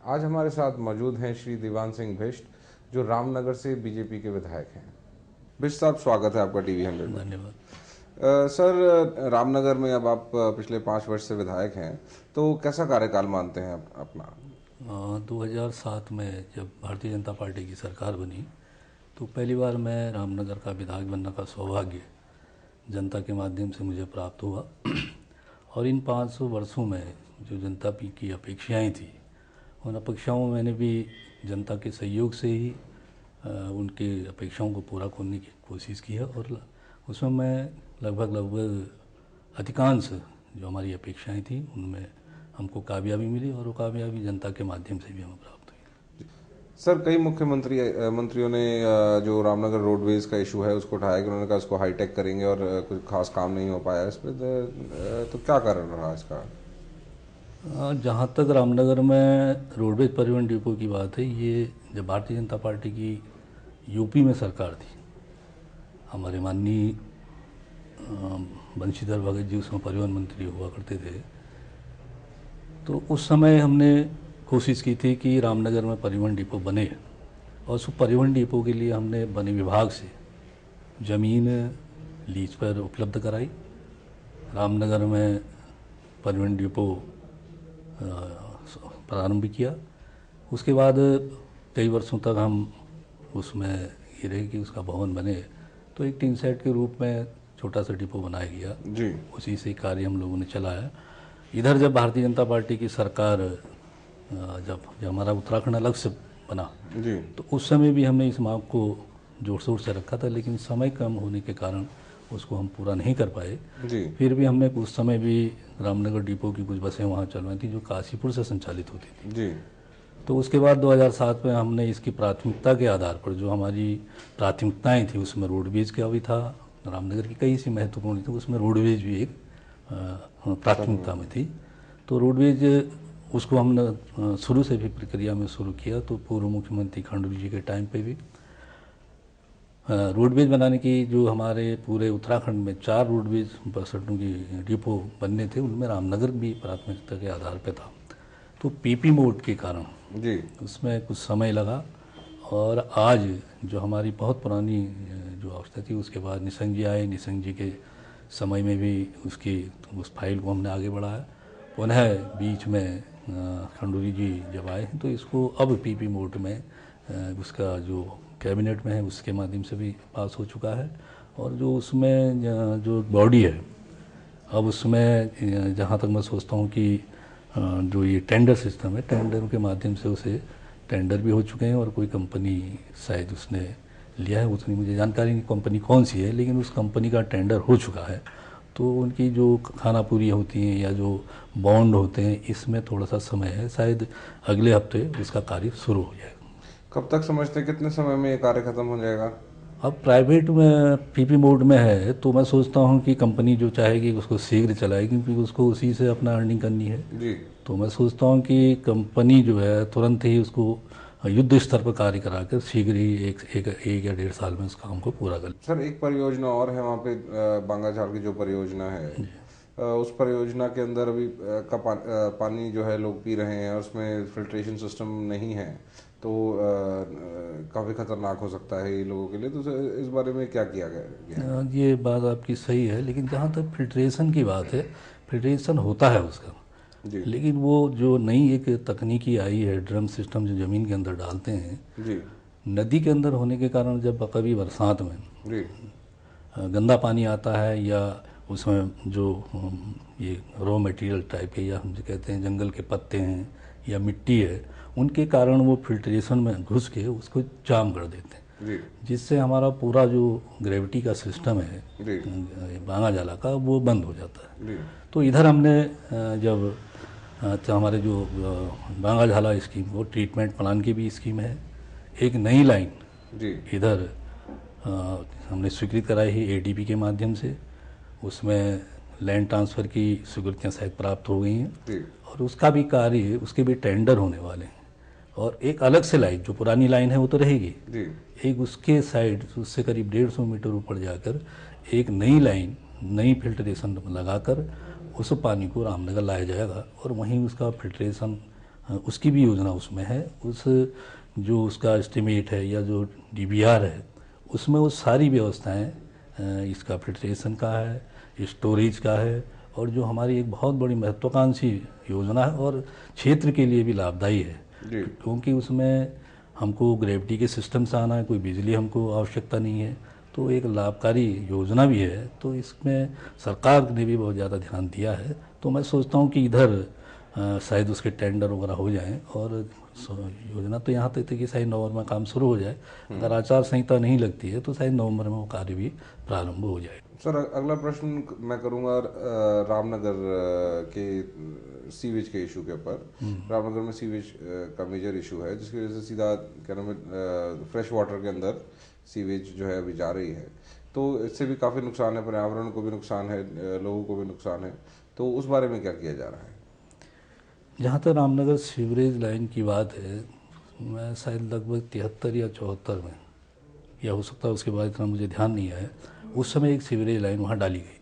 आज हमारे साथ मौजूद हैं श्री दीवान सिंह बिष्ट, जो रामनगर से बीजेपी के विधायक हैं। बिष्ट साहब, स्वागत है आपका टीवी 100 में। धन्यवाद। सर, रामनगर में अब आप पिछले 5 वर्ष से विधायक हैं, तो कैसा कार्यकाल मानते हैं अपना? 2007 में जब भारतीय जनता पार्टी की सरकार बनी तो पहली बार मैं रामनगर का विधायक बनने का सौभाग्य जनता के माध्यम से मुझे प्राप्त हुआ। और इन 5 वर्षों में जो जनता की अपेक्षाएं थी, उन अपेक्षाओं में मैंने भी जनता के सहयोग से ही उनके अपेक्षाओं को पूरा करने की कोशिश की है। और उसमें मैं लगभग अधिकांश जो हमारी अपेक्षाएं थी उनमें हमको कामयाबी मिली, और वो कामयाबी जनता के माध्यम से भी हमें प्राप्त हुई। सर, कई मंत्रियों ने जो रामनगर रोडवेज का इशू है उसको उठाया कि उन्होंने कहा उसको हाईटेक करेंगे, और कुछ खास काम नहीं हो पाया इस पर। तो क्या कारण रहा इसका? जहाँ तक रामनगर में रोडवेज परिवहन डिपो की बात है, ये जब भारतीय जनता पार्टी की यूपी में सरकार थी, हमारे माननीय बंशीधर भगत जी उसमें परिवहन मंत्री हुआ करते थे, तो उस समय हमने कोशिश की थी कि रामनगर में परिवहन डिपो बने। और उस परिवहन डिपो के लिए हमने वन विभाग से ज़मीन लीज पर उपलब्ध कराई। रामनगर में परिवहन डिपो प्रारंभ किया। उसके बाद कई वर्षों तक हम उसमें ये रहे कि उसका भवन बने, तो एक टीन सेट के रूप में छोटा सा डिपो बनाया गया जी। उसी से कार्य हम लोगों ने चलाया। इधर जब भारतीय जनता पार्टी की सरकार जब हमारा उत्तराखंड अलग से बना जी, तो उस समय भी हमने इस मांग को जोर शोर से रखा था, लेकिन समय कम होने के कारण उसको हम पूरा नहीं कर पाए। जी, फिर भी हमने उस समय भी रामनगर डिपो की कुछ बसें वहाँ चलवाई थी जो काशीपुर से संचालित होती थी। जी, तो उसके बाद 2007 में हमने इसकी प्राथमिकता के आधार पर जो हमारी प्राथमिकताएं थी उसमें रोडवेज का भी था, रामनगर की कई सी महत्वपूर्ण थी, उसमें रोडवेज भी एक प्राथमिकता में थी। तो रोडवेज उसको हमने शुरू से भी प्रक्रिया में शुरू किया। तो पूर्व मुख्यमंत्री खंडूरी जी के टाइम पे भी रोडवेज बनाने की जो हमारे पूरे उत्तराखंड में 4 रोडवेज बस अड्डों की डिपो बनने थे, उनमें रामनगर भी प्राथमिकता के आधार पर था। तो पीपी मोड के कारण जी, उसमें कुछ समय लगा, और आज जो हमारी बहुत पुरानी जो अवस्था थी उसके बाद निशंक जी आए। निशंक जी के समय में भी उस फाइल को हमने आगे बढ़ाया। पुनः बीच में खंडूरी जी जब आए तो इसको अब पीपी मोड में उसका जो कैबिनेट में है उसके माध्यम से भी पास हो चुका है। और जो उसमें जो बॉडी है, अब उसमें जहाँ तक मैं सोचता हूँ कि जो ये टेंडर सिस्टम है, टेंडर के माध्यम से उसे टेंडर भी हो चुके हैं, और कोई कंपनी शायद उसने लिया है, उतनी मुझे जानकारी नहीं कंपनी कौन सी है, लेकिन उस कंपनी का टेंडर हो चुका है। तो उनकी जो खानापुरी होती हैं या जो बॉन्ड होते हैं, इसमें थोड़ा सा समय है, शायद अगले हफ्ते इसका कार्य शुरू हो जाएगा। कब तक समझते हैं, कितने समय में ये कार्य खत्म हो जाएगा? अब प्राइवेट में पीपी मोड में है तो मैं सोचता हूँ कि कंपनी जो चाहेगी उसको शीघ्र चलाएगी, क्योंकि उसको उसी से अपना अर्निंग करनी है। जी, तो मैं सोचता हूँ कि कंपनी जो है तुरंत ही उसको युद्ध स्तर पर कार्य कराकर शीघ्र ही एक या 1.5 साल में उस काम को पूरा कर। सर, एक परियोजना और है वहाँ पे, बांगाझाल की जो परियोजना है, उस परियोजना के अंदर अभी पानी जो है लोग पी रहे हैं और उसमें फिल्ट्रेशन सिस्टम नहीं है, तो काफ़ी खतरनाक हो सकता है ये लोगों के लिए। तो इस बारे में क्या किया गया? ये बात आपकी सही है, लेकिन जहाँ तक फिल्ट्रेशन की बात है, फिल्ट्रेशन होता है उसका, जी, लेकिन वो जो नई एक तकनीकी आई है, ड्रम सिस्टम जो ज़मीन के अंदर डालते हैं, जी, नदी के अंदर होने के कारण जब कभी बरसात में जी, गंदा पानी आता है, या उसमें जो ये रॉ मटेरियल टाइप है, या हम जो कहते हैं जंगल के पत्ते हैं या मिट्टी है, उनके कारण वो फिल्ट्रेशन में घुस के उसको जाम कर देते हैं, जी, जिससे हमारा पूरा जो ग्रेविटी का सिस्टम है जी, बांगाजाला का, वो बंद हो जाता है। जी, तो इधर हमने जब तो हमारे जो बांगाजाला स्कीम, वो ट्रीटमेंट प्लान की भी स्कीम है। एक नई लाइन जी, इधर हमने स्वीकृत कराई है एडीपी के माध्यम से, उसमें लैंड ट्रांसफ़र की स्वीकृतियाँ शायद प्राप्त हो गई हैं, जी, और उसका भी कार्य, उसके भी टेंडर होने वाले हैं। और एक अलग से लाइन, जो पुरानी लाइन है वो तो रहेगी, जी, एक उसके साइड उससे करीब 150 मीटर ऊपर जाकर एक नई लाइन, नई फिल्ट्रेशन लगाकर उस पानी को रामनगर लाया जाएगा, और वहीं उसका फिल्ट्रेशन उसकी भी योजना उसमें है। उस जो उसका एस्टिमेट है या जो डीबीआर है उसमें वो सारी व्यवस्थाएं, इसका फिल्ट्रेशन का है, स्टोरेज का है, और जो हमारी एक बहुत बड़ी महत्वाकांक्षी योजना है और क्षेत्र के लिए भी लाभदायी है, जी। क्योंकि उसमें हमको ग्रेविटी के सिस्टम से आना है, कोई बिजली हमको आवश्यकता नहीं है, तो एक लाभकारी योजना भी है। तो इसमें सरकार ने भी बहुत ज़्यादा ध्यान दिया है। तो मैं सोचता हूँ कि इधर शायद उसके टेंडर वगैरह हो जाएं, और योजना तो यहाँ तक थी कि शायद नवंबर में काम शुरू हो जाए। अगर आचार संहिता नहीं लगती है तो शायद नवंबर में वो कार्य भी प्रारंभ हो जाए। सर, अगला प्रश्न मैं करूंगा रामनगर के सीवेज के इशू के ऊपर। रामनगर में सीवेज का मेजर इशू है, जिसकी वजह से सीधा क्या नाम है, फ्रेश वाटर के अंदर सीवेज जो है अभी जा रही है। तो इससे भी काफ़ी नुकसान है, पर्यावरण को भी नुकसान है, लोगों को भी नुकसान है। तो उस बारे में क्या किया जा रहा है? जहाँ तक रामनगर सीवरेज लाइन की बात है, मैं शायद लगभग 73 या 74 में, या हो सकता है उसके बाद, इतना मुझे ध्यान नहीं है, उस समय एक सीवरेज लाइन वहाँ डाली गई।